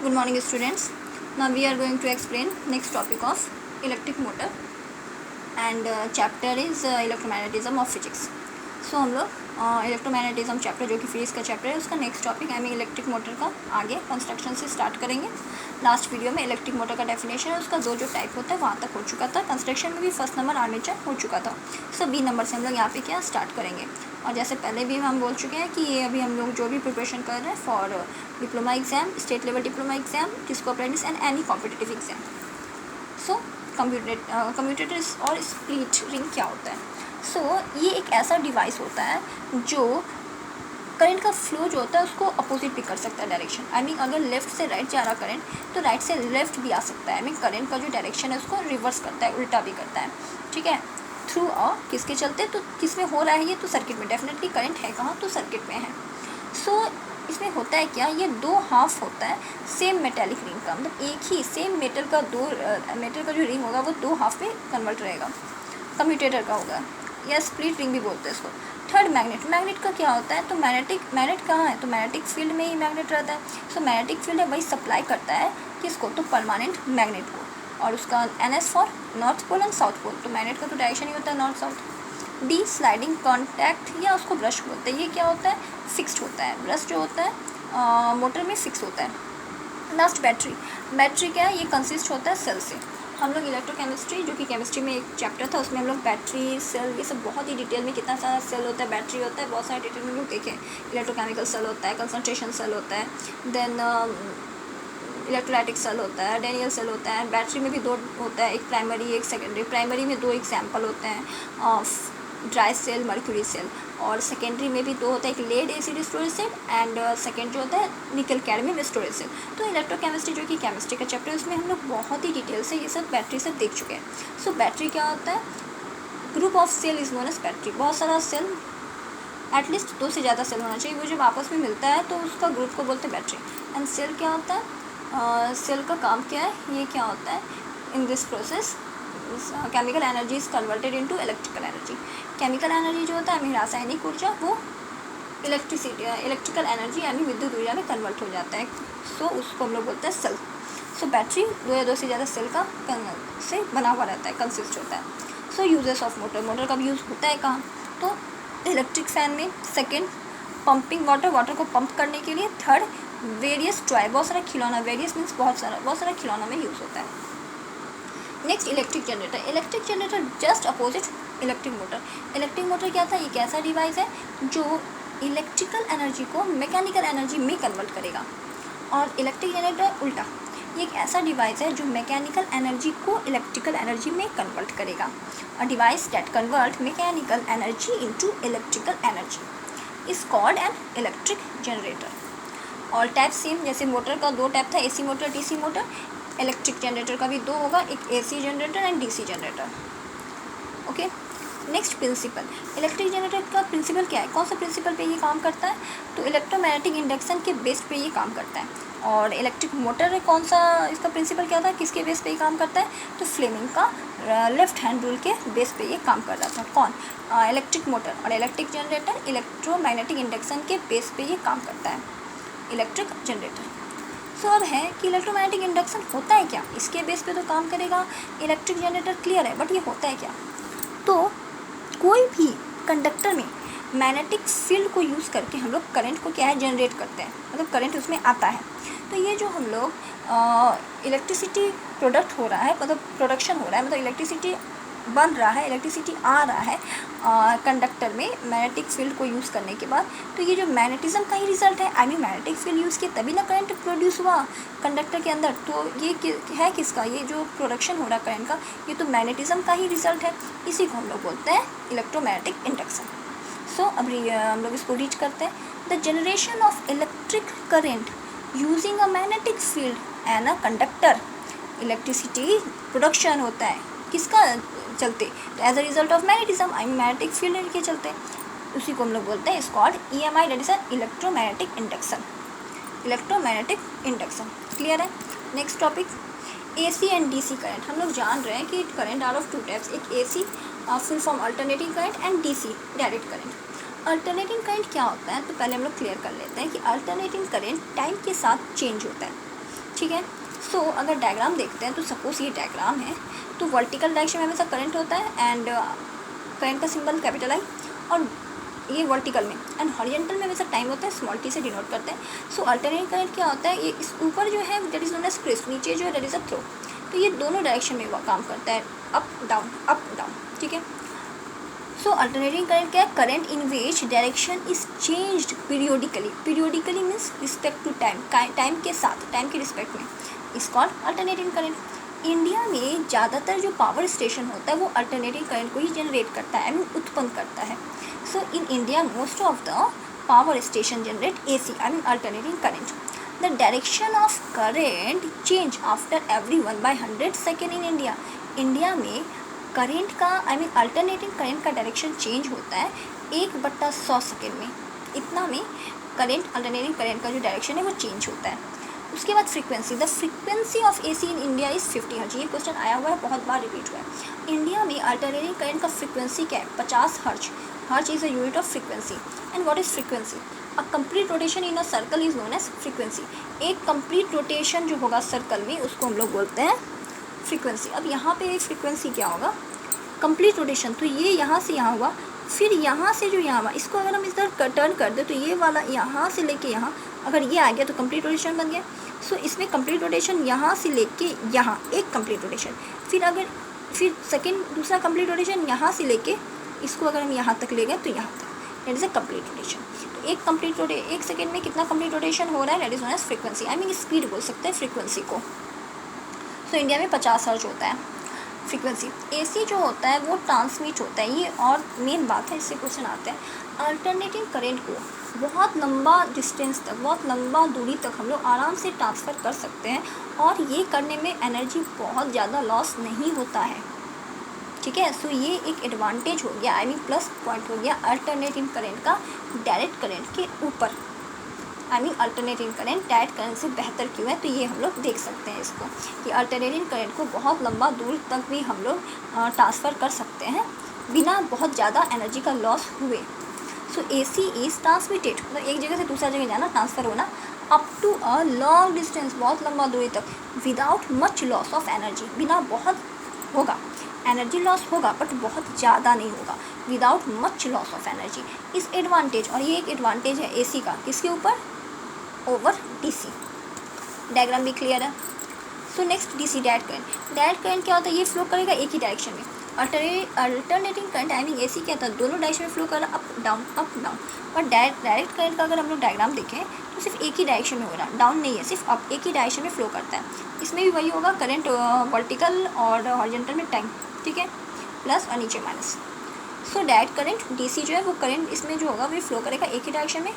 Good morning students. Now we are going to explain next topic of electric motor and chapter is electromagnetism of physics. So हम लोग electromagnetism chapter जो कि physics का chapter है उसका next topic I mean electric motor का आगे construction से स्टार्ट करेंगे. लास्ट वीडियो में इलेक्ट्रिक मोटर का डेफिनेशन है उसका जो टाइप होता है वहाँ तक हो चुका था. कंस्ट्रक्शन में भी फर्स्ट नंबर आर्मेचर हो चुका था. सो बी नंबर से हम लोग यहाँ पे क्या स्टार्ट करेंगे. और जैसे पहले भी हम बोल चुके हैं कि ये अभी हम लोग जो भी प्रिपरेशन कर रहे हैं for diploma exam, state level diploma exam, disco apprentice and any competitive exam. So commutator और स्प्लिट रिंग क्या होता है. सो ये एक ऐसा डिवाइस होता है जो करंट का फ्लो जो होता है उसको अपोजिट भी कर सकता है डायरेक्शन. आई मीन अगर लेफ्ट से राइट जा रहा करंट तो राइट से लेफ्ट भी आ सकता है. आई मीन करंट का जो डायरेक्शन है उसको रिवर्स करता है, उल्टा भी करता है. ठीक है. थ्रू किसके चलते तो किस में हो रहा है ये तो सर्किट में. डेफिनेटली करंट है कहाँ तो सर्किट में है. सो इसमें होता है क्या, ये दो हाफ होता है सेम मेटेलिक रिंग का. मतलब एक ही सेम मेटल का जो रिंग होगा वो दो हाफ में कन्वर्ट रहेगा. कम्यूटेटर का होगा या स्प्लिट रिंग भी बोलते हैं इसको. थर्ड मैग्नेट का क्या होता है तो मैग्नेट कहाँ है तो मैग्नेटिक फील्ड में ही मैग्नेट रहता है. सो मैग्नेटिक फील्ड है वही सप्लाई करता है किसको तो परमानेंट मैग्नेट को. और उसका NS for north pole and south pole. तो मैग्नेट का तो डायरेक्शन ही होता है north south. The sliding contact या उसको ब्रश बोलते हैं. ये क्या होता है फिक्स्ड होता है. ब्रश जो होता है मोटर में फिक्स होता है. लास्ट बैटरी क्या है ये कंसिस्ट होता है सेल से. हम लोग इलेक्ट्रोकेमिस्ट्री जो कि केमिस्ट्री में एक चैप्टर था उसमें हम लोग बैटरी सेल ये सब बहुत ही डिटेल में कितना सारा सेल होता है बैटरी होता है बहुत सारे डिटेल में लोग देखें. इलेक्ट्रोकेमिकल सेल होता है, कंसंट्रेशन सेल होता है, देन इलेक्ट्रोलाइटिक सेल होता है, डेनियल सेल होता है. बैटरी में भी दो होता है, एक प्राइमरी एक सेकेंडरी. प्राइमरी में दो एग्जाम्पल होते हैं ड्राई सेल, मर्क्यूरी सेल. और सेकेंडरी में भी दो होता है, एक lead acid storage cell and second जो होता है निकल कैडमियम स्टोरेज सेल. तो इलेक्ट्रोकेमिस्ट्री जो कि केमिस्ट्री का चैप्टर है उसमें हम लोग बहुत ही डिटेल से ये सब बैटरी सब देख चुके हैं. सो बैटरी क्या होता है group of cell is known as battery. बहुत सारा सेल एटलीस्ट दो से ज़्यादा सेल होना चाहिए वो जब आपस में मिलता है तो उसका ग्रुप को बोलते हैं बैटरी. एंड सेल क्या होता है सेल का काम क्या है ये क्या होता है in this process chemical energy is converted into electrical energy. Chemical energy जो होता है यानी रासायनिक ऊर्जा वो इलेक्ट्रिकल एनर्जी यानी विद्युत ऊर्जा में कन्वर्ट हो जाता है. सो उसको हम लोग बोलते हैं सेल. सो बैटरी दो या दो से ज़्यादा सेल का से बना हुआ रहता है, कंसिस्ट होता है. सो यूजेस ऑफ मोटर का भी यूज़ होता है कहाँ तो इलेक्ट्रिक फैन में. सेकेंड पंपिंग वाटर को पंप करने के लिए. थर्ड वेरियस टॉय बहुत सारा खिलौना, वेरियस मीन्स बहुत सारा खिलौना में यूज़ होता है. Next electric generator just opposite electric motor क्या था, ये एक ऐसा डिवाइस है जो इलेक्ट्रिकल एनर्जी को मैकेनिकल एनर्जी में कन्वर्ट करेगा. और इलेक्ट्रिक जनरेटर उल्टा, ये एक ऐसा डिवाइस है जो मैकेनिकल एनर्जी को इलेक्ट्रिकल एनर्जी में कन्वर्ट करेगा. A device that convert mechanical energy into electrical energy is called an electric generator. और टाइप सेम जैसे मोटर का दो टाइप था, AC motor, DC motor. Electric generator का भी दो होगा, एक AC generator and DC generator. Okay. Next principle. Electric generator का प्रिंसिपल क्या है, कौन सा प्रिंसिपल पे ये काम करता है तो इलेक्ट्रोमैग्नेटिक इंडक्शन के बेस पे ये काम करता है. और इलेक्ट्रिक मोटर कौन सा इसका प्रिंसिपल क्या था, किसके बेस पे ये काम करता है तो फ्लेमिंग का लेफ्ट हैंड रूल के बेस पे ये काम कर रहा था. कौन इलेक्ट्रिक मोटर. और इलेक्ट्रिक जनरेटर इलेक्ट्रोमैग्नेटिक इंडक्शन के बेस पे ये काम करता है इलेक्ट्रिक जनरेटर. सो अब है कि इलेक्ट्रोमैग्नेटिक इंडक्शन होता है क्या, इसके बेस पे तो काम करेगा इलेक्ट्रिक जनरेटर. क्लियर है. बट ये होता है क्या तो कोई भी कंडक्टर में मैग्नेटिक फील्ड को यूज़ करके हम लोग करंट को क्या है जनरेट करते हैं, मतलब करंट उसमें आता है. तो ये जो हम लोग इलेक्ट्रिसिटी प्रोडक्ट हो रहा है मतलब प्रोडक्शन हो रहा है मतलब इलेक्ट्रिसिटी बन रहा है, इलेक्ट्रिसिटी आ रहा है कंडक्टर में मैग्नेटिक फील्ड को यूज़ करने के बाद. तो ये जो मैग्नेटिज्म का ही रिजल्ट है. I mean magnetic field use किए तभी ना करंट प्रोड्यूस हुआ कंडक्टर के अंदर. तो ये है किसका, ये जो प्रोडक्शन हो रहा है करंट का ये तो मैग्नेटिज्म का ही रिजल्ट है. इसी को हम लोग बोलते हैं इलेक्ट्रोमैग्नेटिक इंडक्शन. सो अब हम लोग इसको रीच करते हैं. The generation of electric current using a magnetic field and a conductor. Electricity production होता है किसका चलते तो as a result of magnetism I mean magnetic field के चलते. उसी को हम लोग बोलते हैं is called EMI that is electromagnetic induction. Clear है. Next topic AC and DC current. हम लोग जान रहे हैं कि current are of two types, एक AC full form alternating current and DC direct current. Alternating current क्या होता है तो पहले हम लोग क्लियर कर लेते हैं कि अल्टरनेटिंग करंट टाइम के साथ चेंज होता है. ठीक है। सो अगर डायग्राम देखते हैं तो सपोज ये डायग्राम है, तो वर्टिकल डायरेक्शन में हमेशा करंट होता है एंड करंट का सिंबल कैपिटल आई, और ये वर्टिकल में, एंड हॉरिजॉन्टल में हमेशा टाइम होता है, स्मॉल टी से डिनोट करते हैं। सो अल्टरनेटिंग करंट क्या होता है, ये इस ऊपर जो है that is known as crest, नीचे जो है दैट इज अ थ्रो। तो ये दोनों डायरेक्शन में काम करता है, अप डाउन, ठीक है। सो अल्टरनेटिंग करंट क्या है, current in which direction is changed periodically means respect to time के साथ, टाइम के रिस्पेक्ट में, is called alternating current. India में ज़्यादातर जो पावर स्टेशन होता है वो अल्टरनेटिंग करंट को ही जनरेट करता है, उत्पन्न करता है। So in India most of the power station generate AC, alternating current. The direction of current change after every 1/100 second in India. India में करेंट का अल्टरनेटिंग करंट का डायरेक्शन चेंज होता है 1/100 सेकेंड में, इतना में करंट अल्टरनेटिंग करंट का जो डायरेक्शन है वो चेंज होता है। उसके बाद frequency, the frequency of AC in India is 50 hertz. ये क्वेश्चन आया हुआ है, बहुत बार रिपीट हुआ है। इंडिया में अल्टरनेटिंग करंट का फ्रीक्वेंसी क्या है, 50 hertz. Hertz is a unit of frequency. And what is frequency, a complete rotation in a circle is known as frequency. एक कंप्लीट रोटेशन जो होगा सर्कल में उसको हम लोग बोलते हैं फ्रीक्वेंसी। अब यहाँ पे फ्रीक्वेंसी क्या होगा, कंप्लीट रोटेशन, तो ये यहाँ से यहाँ हुआ, फिर यहाँ से जो यहाँ हुआ, इसको अगर हम इधर टर्न कर दें तो ये वाला यहाँ से लेके यहाँ, अगर ये आ गया तो कंप्लीट रोटेशन बन गया। सो इसमें कंप्लीट रोटेशन यहाँ से लेके यहाँ एक कंप्लीट रोटेशन, फिर सेकेंड दूसरा कंप्लीट रोटेशन यहाँ से लेके इसको अगर हम यहाँ तक ले गए तो यहाँ तक, that is a complete rotation. तो एक सेकेंड में कितना कंप्लीट रोटेशन हो रहा है, that is known as frequency, speed बोल सकते हैं फ्रीक्वेंसी को। सो इंडिया में 50 हर्ट्ज होता है फ्रीक्वेंसी। AC जो होता है वो ट्रांसमिट होता है, ये और मेन बात है, इससे क्वेश्चन आते हैं। अल्टरनेटिंग करंट को बहुत लंबा डिस्टेंस तक, बहुत लंबा दूरी तक हम लोग आराम से ट्रांसफ़र कर सकते हैं, और ये करने में एनर्जी बहुत ज़्यादा लॉस नहीं होता है, ठीक है। सो ये एक एडवांटेज हो गया, प्लस पॉइंट हो गया अल्टरनेटिंग करंट का डायरेक्ट करंट के ऊपर। अल्टरनेटिंग करंट डायरेक्ट करंट से बेहतर क्यों है, तो ये हम लोग देख सकते हैं इसको, कि अल्टरनेटिंग करंट को बहुत लंबा दूर तक भी हम लोग ट्रांसफ़र कर सकते हैं बिना बहुत ज़्यादा एनर्जी का लॉस हुए। सो AC इज़ ट्रांसमिटेड, मतलब एक जगह से दूसरा जगह जाना, ट्रांसफ़र होना, up to a long distance, बहुत लंबा दूरी तक, without much loss of energy, बिना बहुत होगा एनर्जी लॉस होगा बट बहुत ज़्यादा नहीं होगा, without much loss of energy इस एडवांटेज। और ये एक एडवांटेज है AC का, किसके ऊपर, ओवर DC। डायग्राम भी क्लियर है। So next DC direct current. Direct current क्या होता है, ये फ्लो करेगा एक ही डायरेक्शन में। अल्टरनेटिंग करंट AC क्या होता है, दोनों डायरेक्शन में फ्लो कर रहा, up down. But direct current का अगर हम लोग डायग्राम देखें तो सिर्फ एक ही डायरेक्शन में हो रहा, डाउन नहीं है, सिर्फ अप, एक ही डायरेक्शन में फ्लो करता है। इसमें भी वही होगा, करंट वर्टिकल और हॉरिजॉन्टल में टाइम, ठीक है, प्लस और नीचे minus. So direct current DC जो है वो करंट इसमें जो होगा वो फ्लो करेगा एक ही डायरेक्शन में,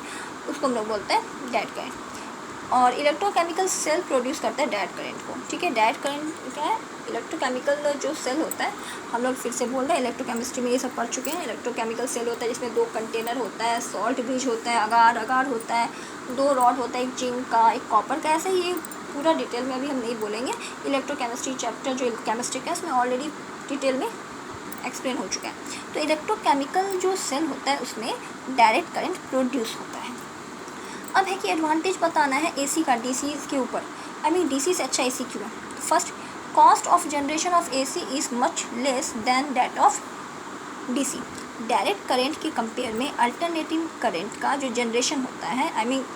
उसको हम लोग बोलते हैं डायरेक्ट करंट। और इलेक्ट्रोकेमिकल सेल प्रोड्यूस करता है डायरेक्ट करंट को, ठीक है। डायरेक्ट करंट क्या है, इलेक्ट्रोकेमिकल जो सेल होता है, हम लोग फिर से बोल रहे हैं, इलेक्ट्रोकेमिस्ट्री में ये सब पढ़ चुके हैं। इलेक्ट्रोकेमिकल सेल होता है जिसमें 2 कंटेनर होता है, सॉल्ट ब्रिज होता है, अगार होता है, 2 रॉड होता है, एक जिंक का, एक कॉपर का, ऐसे ये पूरा डिटेल में अभी हम नहीं बोलेंगे। इलेक्ट्रोकेमिस्ट्री चैप्टर जो केमिस्ट्री का है उसमें ऑलरेडी डिटेल में एक्सप्लेन हो चुका है। तो इलेक्ट्रोकेमिकल जो सेल होता है उसमें डायरेक्ट करंट प्रोड्यूस होता है। अब है कि एडवांटेज बताना है AC का DC के ऊपर, DC से अच्छा AC क्यों है। First, cost of generation of AC is much less than that of DC। Direct current के कंपेयर में अल्टरनेटिंग करंट का जो जनरेशन होता है,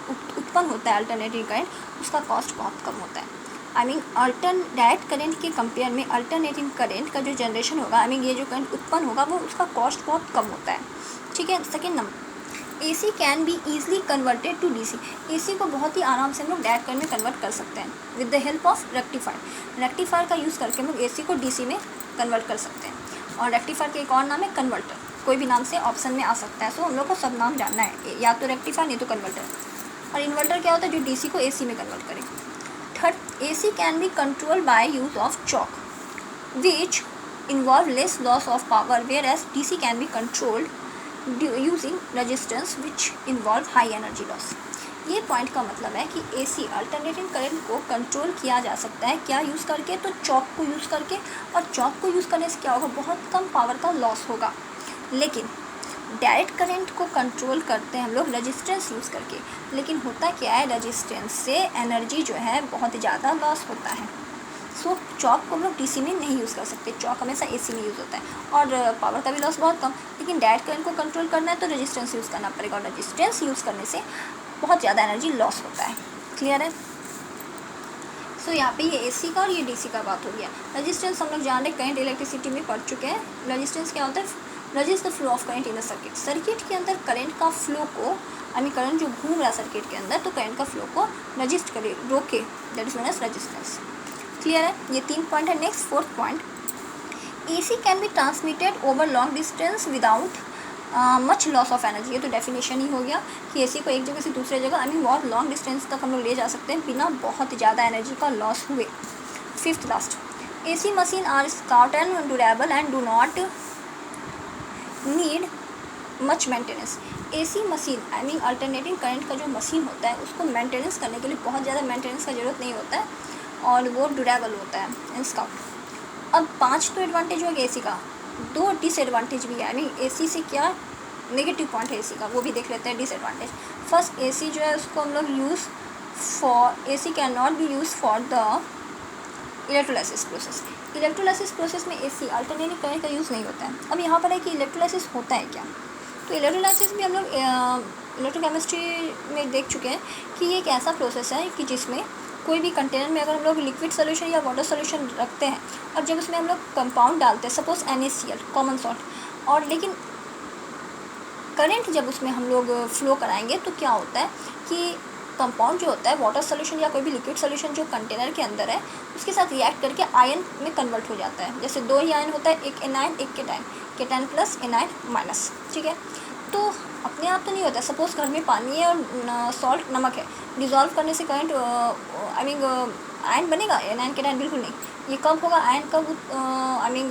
उत्पन्न होता है अल्टरनेटिंग करंट, उसका कॉस्ट बहुत कम होता है। डायरेक्ट करंट के कंपेयर में अल्टरनेटिंग करंट का जो जनरेशन होगा, ये जो करंट उत्पन्न होगा वो उसका कॉस्ट बहुत कम होता है, ठीक है। Second number, AC can be easily converted to DC। AC को बहुत ही आराम से हम लोग डायरेक्ट करंट में कन्वर्ट कर सकते हैं with the help of rectifier का यूज़ करके हम लोग AC को DC में कन्वर्ट कर सकते हैं। और रेक्टिफायर का एक और नाम है कन्वर्टर, कोई भी नाम से ऑप्शन में आ सकता है। सो हम लोग को सब नाम जानना है, या तो रेक्टिफायर नहीं तो कन्वर्टर। और इन्वर्टर क्या होता है, जो DC को AC में कन्वर्ट करे। Third, AC can be control by use of choke which involve less loss of power, whereas DC can be controlled using resistance which involve high energy loss. ये point का मतलब है कि AC alternating current को control किया जा सकता है, क्या यूज़ करके, तो चॉक को यूज़ करके। और चॉक को यूज़ करने से क्या होगा, बहुत कम पावर का लॉस होगा। लेकिन डायरेक्ट करंट को कंट्रोल करते हैं हम लोग रेजिस्टेंस यूज़ करके, लेकिन होता क्या है, रेजिस्टेंस से एनर्जी जो है बहुत ज़्यादा लॉस होता है। सो चॉक को हम लोग डीसी में नहीं यूज़ कर सकते, चॉक हमेशा एसी में यूज़ होता है, और पावर का भी लॉस बहुत कम। लेकिन डायरेक्ट करंट को कंट्रोल करना है तो रेजिस्टेंस यूज़ करना पड़ेगा, और रेजिस्टेंस यूज़ करने से बहुत ज़्यादा एनर्जी लॉस होता है। क्लियर है? सो यहाँ पे ये एसी का और ये डीसी का बात हो गया। रेजिस्टेंस हम लोग जान रहे, करंट इलेक्ट्रिसिटी में पढ़ चुके हैं। रेजिस्टेंस क्या होता है? Resist the flow of current in the circuit. Circuit के अंदर करंट का फ्लो को, आई मीन करंट जो घूम रहा है सर्किट के अंदर, तो करंट का फ्लो को रजिस्ट करे, रोके, that is known as resistance. Clear है? ये 3 पॉइंट है। Next 4th point, AC can be transmitted over long distance without much loss of energy. ये तो डेफिनेशन ही हो गया कि एसी को एक जगह से दूसरे जगह, आई मीन बहुत लॉन्ग डिस्टेंस तक हम लोग ले जा सकते हैं बिना बहुत ज़्यादा एनर्जी का लॉस हुए। 5th last, AC machine are stout and durable and do not need much maintenance. AC machine, I mean alternating current का जो मशीन होता है उसको मेंटेनेंस करने के लिए बहुत ज़्यादा मेंटेनेंस का ज़रूरत नहीं होता है, और वो ड्यूरेबल होता है इन स्काउट। अब 5 तो एडवांटेज हो गया एसी का, 2 डिसएडवांटेज भी है। आई मीन एसी से क्या नेगेटिव पॉइंट है एसी का, वो भी देख लेते हैं डिसएडवांटेज। फर्स्ट, एसी जो है उसको हम लोग use for, AC can not be use for the electrolysis process. Electrolysis process में एसी अल्टरनेटिंग करंट का यूज़ नहीं होता है। अब यहाँ पर है कि इलेक्ट्रोलाइसिस होता है क्या, तो इलेक्ट्रोलाइसिस भी हम लोग इलेक्ट्रोकेमिस्ट्री में देख चुके हैं कि ये एक ऐसा प्रोसेस है कि जिसमें कोई भी कंटेनर में अगर हम लोग लिक्विड सोल्यूशन या वाटर सोल्यूशन रखते हैं, और जब उसमें हम लोग कंपाउंड डालते हैं, सपोज NaCl कॉमन सॉल्ट, और लेकिन करंट जब उसमें हम लोग फ्लो कराएंगे तो क्या होता है कि कंपाउंड जो होता है वाटर सोल्यूशन या कोई भी लिक्विड सोल्यूशन जो कंटेनर के अंदर है उसके साथ रिएक्ट करके आयन में कन्वर्ट हो जाता है। जैसे 2 ही आयन होता है, एक एनायन एक cation, cation plus anion minus. ठीक है, तो अपने आप तो नहीं होता। सपोज घर में पानी है और सॉल्ट नमक है, डिज़ोल्व करने से करंट, आई मीन आयन बनेगा, एनायन केटायन बिल्कुल नहीं। ये कब होगा, आयन कब आई मीन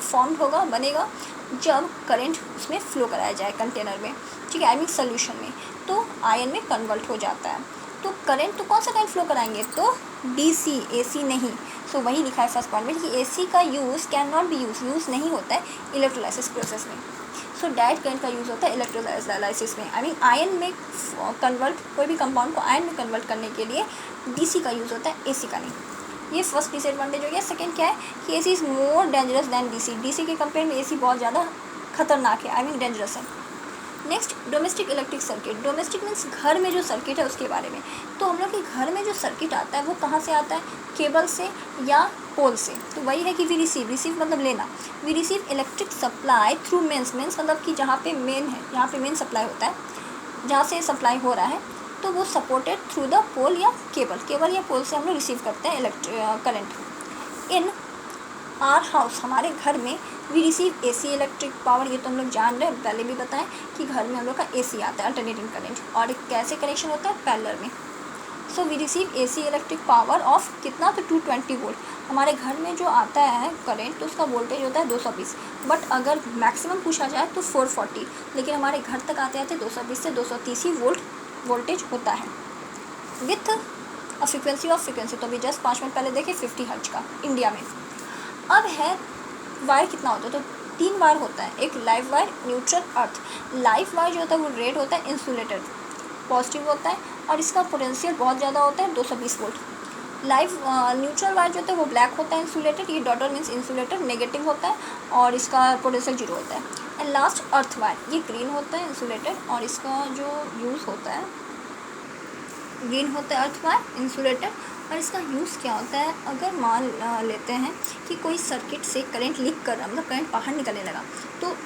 फॉर्म होगा, बनेगा, जब करंट उसमें फ्लो कराया जाए कंटेनर में। ठीक है, आई मीन सोल्यूशन में, तो आयन में कन्वर्ट हो जाता है। तो करंट तो कौन सा करंट फ्लो कराएंगे, तो डीसी, एसी नहीं। सो वही लिखा है फर्स्ट पॉइंट में कि एसी का use can not be use नहीं होता है इलेक्ट्रोलाइसिस प्रोसेस में। सो डायरेक्ट करंट का यूज़ होता है इलेक्ट्रोलाइसिस में, आई मीन आयन में कन्वर्ट, कोई भी कंपाउंड को आयन में कन्वर्ट करने के लिए डीसी का यूज़ होता है, एसी का नहीं। ये फर्स्ट डिसएडवांटेज हो गया। सेकंड क्या है कि AC is more dangerous than DC. DC के कंपेयर में एसी बहुत ज़्यादा खतरनाक है, आई मीन डेंजरस है। Next, domestic electric circuit. Domestic means घर में जो सर्किट है उसके बारे में। तो हम लोग के घर में जो सर्किट आता है वो कहाँ से आता है, केबल से या पोल से। तो वही है कि वी रिसीव, रिसीव मतलब लेना, we receive electric supply through mains, mains मतलब कि जहाँ पे मेन है, जहाँ पे मेन सप्लाई होता है, जहाँ से सप्लाई हो रहा है, तो वो सपोर्टेड थ्रू द पोल या केबल, केबल या पोल से हम लोग रिसीव करते हैं करंट। इन आर हाउस, हमारे घर में we receive AC electric power. ये तो हम लोग जान रहे हैं, पहले भी बताएं कि घर में हम लोग का एसी आता है, अल्टरनेटिंग करंट, और कैसे कनेक्शन होता है, पैरेलल में। So we receive AC electric power of कितना, तो 220 वोल्ट। हमारे घर में जो आता है करंट तो उसका वोल्टेज होता है 220, बट अगर मैक्सिमम पूछा जाए तो 440, लेकिन हमारे घर तक आते आते 220 से 230 ही वोल्ट वोल्टेज होता है, with a frequency of frequency. तो अभी जस्ट 5 मिनट पहले देखे 50 हर्ट्ज का इंडिया में। अब है वायर कितना होता है, तो 3 वायर होता है, एक लाइव वायर, न्यूट्रल, अर्थ। लाइव वायर जो होता है वो रेड होता है, इंसुलेटेड पॉजिटिव होता है, और इसका पोटेंशियल बहुत ज़्यादा होता है 220 वोल्ट। लाइव न्यूट्रल वायर जो होता है वो ब्लैक होता है, इंसुलेटेड, ये डॉटर मीन्स इंसुलेटेड, नेगेटिव होता है, और इसका पोटेंशियल 0 होता है। एंड लास्ट अर्थ वायर, ये ग्रीन होता है, इंसुलेटेड, और इसका जो यूज़ होता है ग्रीन होता है, अर्थ वायर, इंसुलेटेड, और इसका यूज़ क्या होता है, अगर मान लेते हैं कि कोई सर्किट से करंट लीक कर रहा है, मतलब करंट बाहर निकलने लगा, तो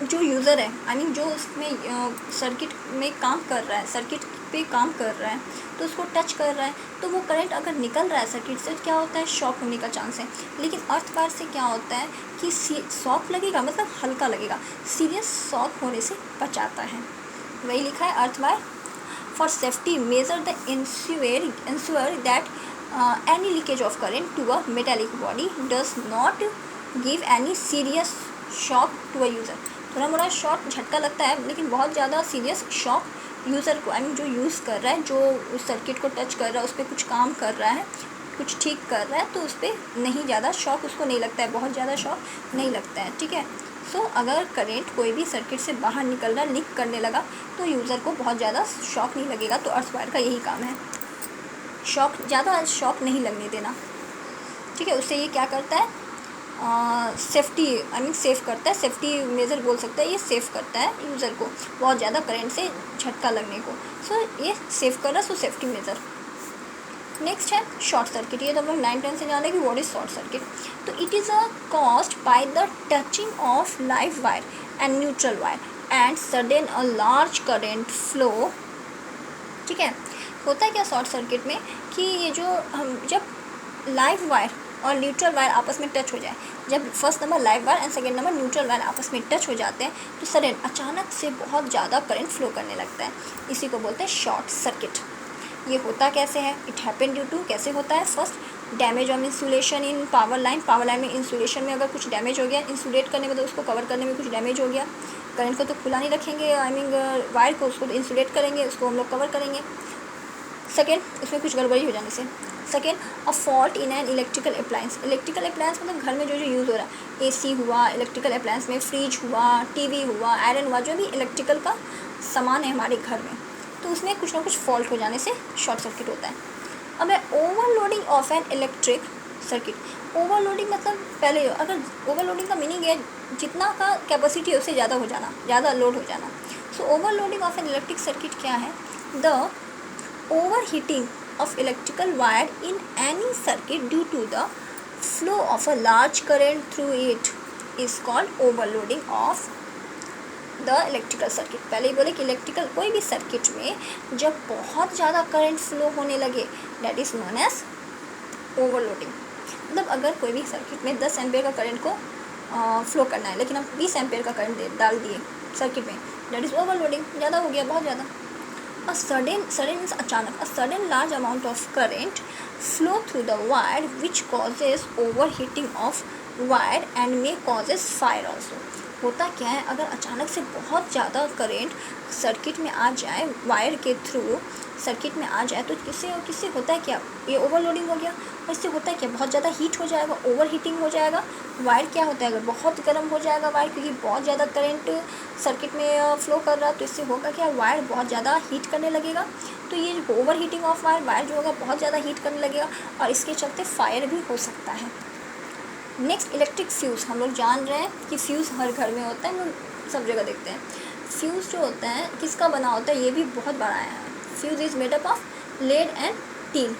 जो यूज़र है, आई मीन जो उसमें सर्किट में काम कर रहा है, सर्किट पे काम कर रहा है, तो उसको टच कर रहा है, तो वो करंट अगर निकल रहा है सर्किट से, क्या होता है, शॉक होने का चांस है। लेकिन अर्थ वायर से क्या होता है कि शॉक लगेगा, मतलब हल्का लगेगा, सीरियस शॉक होने से बचाता है। वही लिखा है earth wire. For safety, measure the ensure that any leakage of current to a metallic body does not give any serious shock to a user. थोड़ा मोड़ा शॉक, झटका लगता है, लेकिन बहुत ज़्यादा सीरियस शॉक यूज़र को, आई मीन जो यूज़ कर रहा है, जो उस सर्किट को टच कर रहा है, उस पर कुछ काम कर रहा है, कुछ ठीक कर रहा है, तो उस पर नहीं ज़्यादा शॉक उसको नहीं लगता है, बहुत ज़्यादा शॉक नहीं लगता है। ठीक है, सो अगर करंट कोई भी सर्किट से बाहर निकल रहा, लीक करने लगा, तो यूज़र को बहुत ज़्यादा शॉक नहीं लगेगा। तो अर्थ वायर का यही काम है, ज़्यादा शॉक नहीं लगने देना, ठीक है। उससे ये क्या करता है, सेफ्टी सेफ़ करता है, सेफ्टी मेज़र बोल सकते हैं, ये सेफ़ करता है यूज़र को बहुत ज़्यादा करंट से झटका लगने को। सो ये सेफ़ कर रहा, सो सेफ्टी मेज़र। नेक्स्ट है शॉर्ट सर्किट। ये तो हम लोग 9-10 से जाने कि व्हाट इज़ शॉर्ट सर्किट। तो it is a caused by the touching of live wire and neutral wire and sudden a large current flow, ठीक है। होता है क्या शॉर्ट सर्किट में कि ये जो हम जब लाइव वायर और न्यूट्रल वायर आपस में टच हो जाए, जब first number live wire and second number neutral wire आपस में टच हो जाते हैं, तो सडन अचानक से बहुत ज़्यादा करंट फ्लो करने लगता है। इसी को बोलते हैं शॉर्ट सर्किट। ये होता कैसे है, इट हैपन ड्यू टू, कैसे होता है, first damage of insulation in power line. Power line में इंसुलेशन में अगर कुछ डैमेज हो गया, इंसुलेट करने में, तो उसको कवर करने में कुछ डैमेज हो गया, करंट को तो खुला नहीं रखेंगे, वायर को, उसको इंसुलेट करेंगे, उसको हम लोग कवर करेंगे। सेकेंड, उसमें कुछ गड़बड़ी हो जाने से। Second, a fault in an electrical appliance. Electrical appliance मतलब घर में जो यूज़ हो रहा है, एसी हुआ, इलेक्ट्रिकल अप्लायंस में फ्रिज हुआ, टीवी हुआ, आयरन हुआ, जो भी इलेक्ट्रिकल का सामान है हमारे घर में, तो उसमें कुछ ना कुछ फॉल्ट हो जाने से शॉर्ट सर्किट होता है। अब है overloading of an electric circuit. Overloading मतलब पहले अगर ओवरलोडिंग का मीनिंग है जितना का कैपेसिटी है उससे ज़्यादा हो जाना, ज़्यादा लोड हो जाना। So overloading of an electric circuit क्या है, the overheating of electrical wire in any circuit due to the flow of a large current through it is called overloading of the electrical circuit। पहले ही बोले कि electrical कोई भी circuit में जब बहुत ज़्यादा करंट फ्लो होने लगे, that is known as overloading. मतलब अगर कोई भी सर्किट में 10 एम्पेयर का करंट को फ्लो करना है, लेकिन हम 20 एम्पेयर का करंट डाल दिए सर्किट में, दैट इज़ ओवरलोडिंग, ज़्यादा हो गया, बहुत ज़्यादा। A sudden means अचानक, a sudden large amount of current flow through the wire which causes overheating of wire and may causes fire also। होता क्या है, अगर अचानक से बहुत ज़्यादा करंट सर्किट में आ जाए, वायर के थ्रू सर्किट में आ जाए, तो किससे होता है क्या, ये ओवरलोडिंग हो गया। और इससे होता है क्या, बहुत ज़्यादा हीट हो जाएगा, ओवर हीटिंग हो जाएगा। वायर क्या होता है, अगर बहुत गर्म हो जाएगा वायर, क्योंकि बहुत ज़्यादा करंट सर्किट में फ्लो कर रहा है, तो इससे होगा क्या, वायर बहुत ज़्यादा हीट करने लगेगा। तो ये ओवर हीटिंग ऑफ वायर जो होगा बहुत ज़्यादा हीट करने लगेगा, और इसके चलते फायर भी हो सकता है। Next, electric fuse. हम लोग जान रहे हैं कि फ्यूज़ हर घर में होता है, हम लोग सब जगह देखते हैं। फ्यूज़ जो होता है किसका बना होता है, ये भी बहुत बड़ा है। Fuse is made up of lead and tin.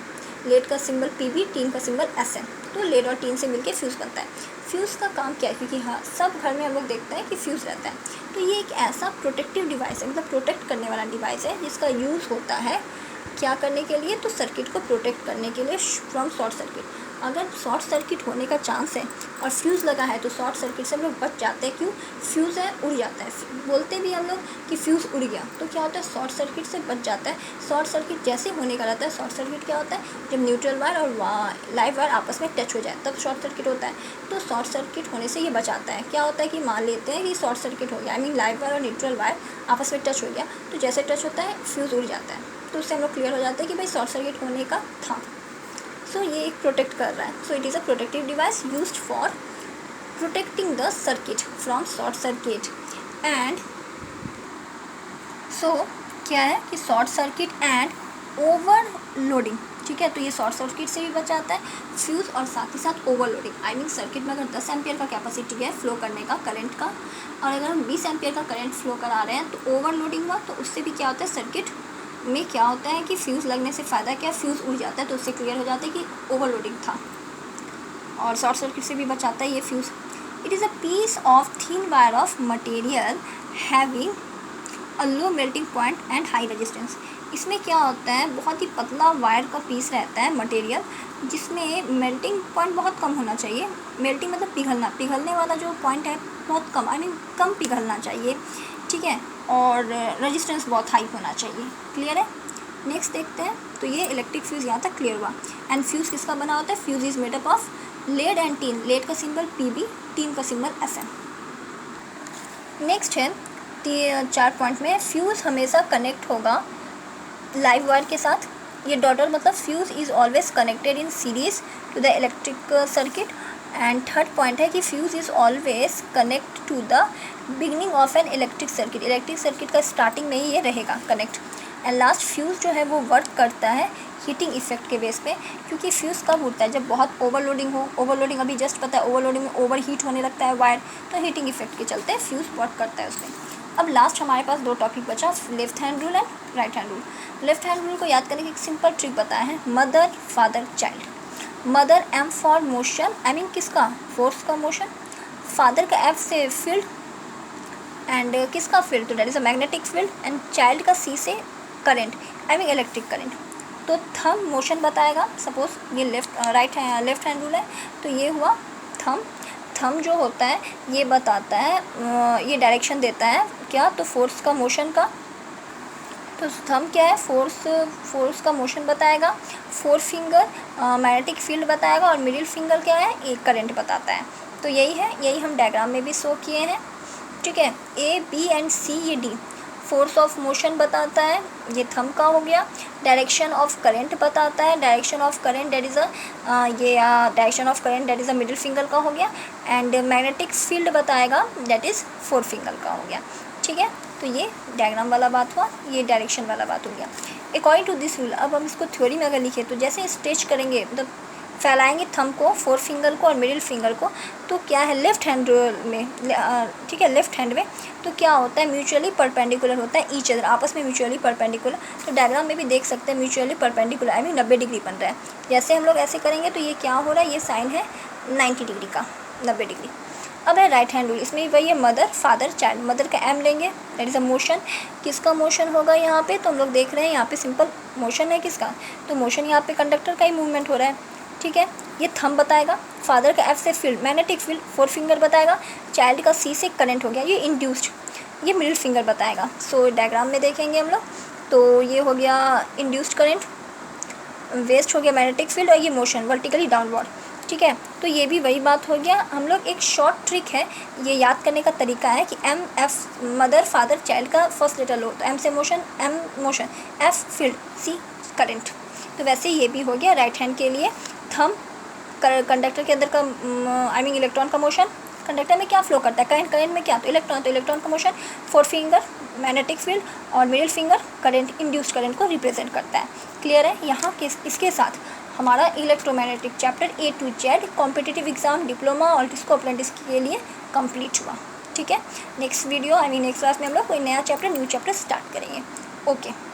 Lead का सिंबल PB, टीन का सिंबल SN। तो लेड और टीन से मिलके फ्यूज़ बनता है। फ्यूज़ का काम क्या है, क्योंकि हाँ सब घर में हम लोग देखते हैं कि फ्यूज़ रहता है, तो ये एक ऐसा प्रोटेक्टिव डिवाइस है, मतलब प्रोटेक्ट करने वाला डिवाइस है, जिसका यूज़ होता है क्या करने के लिए, तो सर्किट को प्रोटेक्ट करने के लिए फ्रॉम शॉर्ट सर्किट। अगर शॉर्ट सर्किट होने का चांस है और फ्यूज़ लगा है, तो शॉर्ट सर्किट से हम लोग बच जाते हैं। क्यों, फ्यूज़ है, उड़ जाता है। बोलते भी हम लोग कि फ्यूज़ उड़ गया, तो क्या होता है, शॉर्ट सर्किट से बच जाता है। शॉर्ट सर्किट जैसे होने का रहता है, शॉर्ट सर्किट क्या होता है, जब न्यूट्रल वायर और लाइव वायर आपस में टच हो जाए, तब शॉर्ट सर्किट होता है। तो शॉर्ट सर्किट होने से ये बचाता है। क्या होता है कि मान लेते हैं कि शॉर्ट सर्किट हो गया, लाइव वायर और न्यूट्रल वायर आपस में टच हो गया, तो जैसे टच होता है फ्यूज़ उड़ जाता है, तो उससे हम लोग क्लियर हो जाते हैं कि भाई शॉर्ट सर्किट होने का था। सो ये एक प्रोटेक्ट कर रहा है। So it is a protective device used for protecting the circuit from short circuit. And so क्या है कि शॉर्ट सर्किट एंड ओवरलोडिंग, ठीक है। तो ये शॉर्ट सर्किट से भी बचाता है, फ्यूज़ और साथ ही साथ ओवरलोडिंग। सर्किट में अगर 10 एम्पियर का कैपेसिटी है फ्लो करने का करंट का, और अगर हम 20 एम्पियर का करंट फ्लो करा रहे हैं, तो ओवरलोडिंग हुआ, तो उससे भी क्या होता है, सर्किट में क्या होता है कि फ्यूज़ लगने से फ़ायदा क्या, फ्यूज़ उड़ जाता है, तो उससे क्लियर हो जाता है कि ओवरलोडिंग था। और शॉर्ट सर्किट से भी बचाता है ये fuse. It is a piece of thin wire of material having a low melting point and high resistance. इसमें क्या होता है, बहुत ही पतला वायर का पीस रहता है मटेरियल, जिसमें मेल्टिंग पॉइंट बहुत कम होना चाहिए। मेल्टिंग मतलब पिघलने वाला जो पॉइंट है बहुत कम, कम पिघलना चाहिए, ठीक है। और रेजिस्टेंस बहुत हाई होना चाहिए। क्लियर है। नेक्स्ट देखते हैं। तो ये इलेक्ट्रिक फ्यूज़ यहाँ तक क्लियर हुआ। एंड फ्यूज़ किसका बना होता है, fuse is made up of lead and tin. Lead का सिंबल PB, टीन का सिंबल SN। नेक्स्ट है 4 पॉइंट में, फ्यूज़ हमेशा कनेक्ट होगा लाइव वायर के साथ। ये डॉटर मतलब fuse is always connected in series to the electric circuit and third point है कि fuse is always connect to the beginning of an electric circuit, electric circuit का स्टार्टिंग में ही ये रहेगा कनेक्ट। एंड लास्ट, फ्यूज़ जो है वो वर्क करता है हीटिंग इफेक्ट के बेस पे, क्योंकि फ्यूज़ कब होता है, जब बहुत ओवरलोडिंग हो। ओवरलोडिंग अभी जस्ट पता है, ओवरलोडिंग में ओवर हीट होने लगता है वायर, तो हीटिंग इफेक्ट के चलते फ्यूज़ वर्क करता है उसमें। अब लास्ट हमारे पास 2 टॉपिक बचा, left hand rule and right hand rule. Left hand rule को याद करने की एक सिंपल ट्रिक बताया है, mother father child. Mother M for motion, I mean किसका, फोर्स का मोशन। फादर का एफ से फील्ड, एंड किसका फील्ड, तो that is a magnetic field. And child का सी से current, I mean electric current. तो थंब मोशन बताएगा, सपोज ये लेफ्ट हैंड रूल है, तो ये हुआ थंब। थंब जो होता है ये बताता है, ये डायरेक्शन देता है क्या, तो फोर्स का मोशन का। तो थंब क्या है, फोर्स का मोशन बताएगा। 4 फिंगर मैग्नेटिक फील्ड बताएगा, और मिडिल फिंगर क्या है, एक करंट बताता है। तो यही है, यही हम डायग्राम में भी शो किए हैं, ठीक है। ए बी एंड सी, ये डी फोर्स ऑफ मोशन बताता है, ये थंब का हो गया। डायरेक्शन ऑफ करंट बताता है, direction of current that is direction of current that is a middle finger का हो गया। एंड मैग्नेटिक फील्ड बताएगा, दैट इज़ 4 फिंगर का हो गया, ठीक है। तो ये डायग्राम वाला बात हुआ, ये डायरेक्शन वाला बात हो गया। अकॉर्डिंग टू दिस रूल, अब हम इसको थ्योरी में अगर लिखें तो जैसे स्ट्रेच करेंगे, मतलब फैलाएंगे थंब को, 4 फिंगर को और मिडिल फिंगर को, तो क्या है लेफ्ट हैंड में, ठीक है, लेफ्ट हैंड में तो क्या होता है, म्यूचुअली परपेंडिकुलर होता है ईच अदर, आपस में म्यूचुअली परपेंडिकुलर। तो डायग्राम में भी देख सकते हैं mutually perpendicular, I mean 90 degree बन रहा है। जैसे हम लोग ऐसे करेंगे तो ये क्या हो रहा है, ये साइन है 90 डिग्री का, 90 डिग्री। अब है राइट हैंड रूल, इसमें वही है मदर फादर चाइल्ड। मदर का एम लेंगे, दैट इज़ अ मोशन। किसका मोशन होगा यहाँ पे, तो हम लोग देख रहे हैं यहाँ पे सिंपल मोशन है किसका, तो मोशन यहाँ पे कंडक्टर का ही मूवमेंट हो रहा है, ठीक है। ये थंब बताएगा, फादर का एफ से फील्ड मैग्नेटिक फील्ड, 4 फिंगर बताएगा। चाइल्ड का सी से करंट हो गया, ये इंड्यूस्ड, ये मिडिल फिंगर बताएगा। सो डायग्राम में देखेंगे हम लोग, तो ये हो गया इंड्यूस्ड करंट, वेस्ट हो गया मैग्नेटिक फील्ड, और ये मोशन वर्टिकली डाउनवर्ड, ठीक है। तो ये भी वही बात हो गया। हम लोग एक शॉर्ट ट्रिक है, ये याद करने का तरीका है कि M F mother father child का फर्स्ट लेटर लो, तो एम से motion, M motion, F field, C current. तो वैसे ये भी हो गया राइट हैंड के लिए। थंब कंडक्टर के अंदर का, आई मीन इलेक्ट्रॉन का मोशन, कंडक्टर में क्या फ्लो करता है, करंट, करंट में क्या, तो इलेक्ट्रॉन का मोशन। 4 फिंगर मैग्नेटिक फील्ड और middle finger current, induced current को रिप्रेजेंट करता है। क्लियर है। यहाँ के इसके साथ हमारा electromagnetic chapter A to Z competitive exam, diploma और डिस्को अप्रेंटिस के लिए कंप्लीट हुआ, ठीक है। Next video, I mean next class में हम लोग कोई नया चैप्टर, न्यू चैप्टर स्टार्ट करेंगे। ओके।